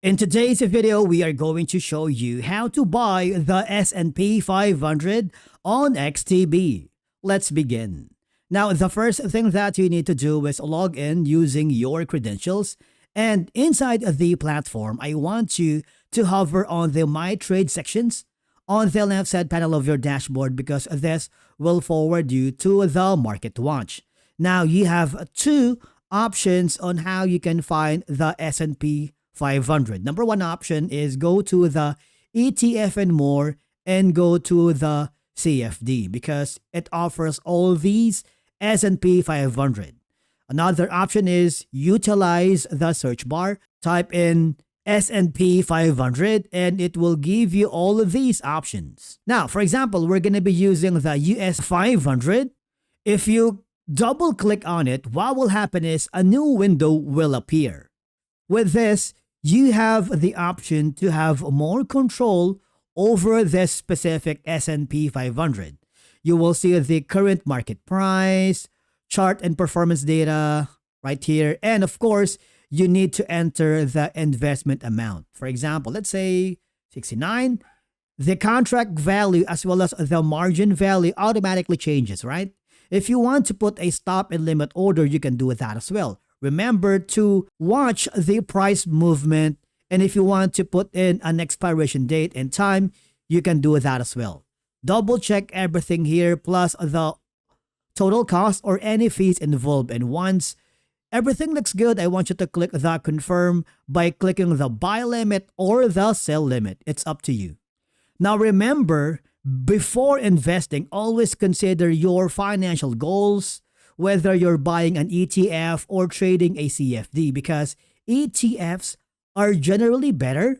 In today's video, we are going to show you how to buy the S&P 500 on XTB. Let's begin. Now, the first thing that you need to do is log in using your credentials. And inside the platform, I want you to hover on the My Trade sections on the left side panel of your dashboard because this will forward you to the Market Watch. Now, you have two options on how you can find the S&P 500. Number one option is go to the ETF and more and go to the CFD because it offers all these S&P 500. Another option is utilize the search bar, type in S&P 500 and it will give you all of these options. Now, for example, we're going to be using the US 500. If you double click on it, what will happen is a new window will appear. With this, you have the option to have more control over this specific S&P 500. You will see the current market price, chart and performance data right here. And of course, you need to enter the investment amount. For example, let's say 69. The contract value as well as the margin value automatically changes, right? If you want to put a stop and limit order, you can do that as well. Remember to watch the price movement, and if you want to put in an expiration date and time, you can do that as well. Double check everything here plus the total cost or any fees involved, and once everything looks good, I want you to click the confirm by clicking the buy limit or the sell limit. It's up to you. Now remember, before investing, always consider your financial goals, whether you're buying an ETF or trading a CFD, because ETFs are generally better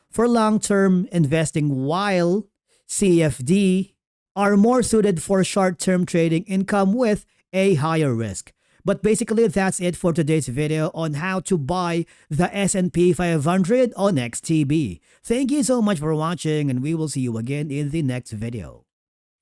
for long-term investing while CFD are more suited for short-term trading income with a higher risk. But basically, that's it for today's video on how to buy the S&P 500 on XTB. Thank you so much for watching, and we will see you again in the next video.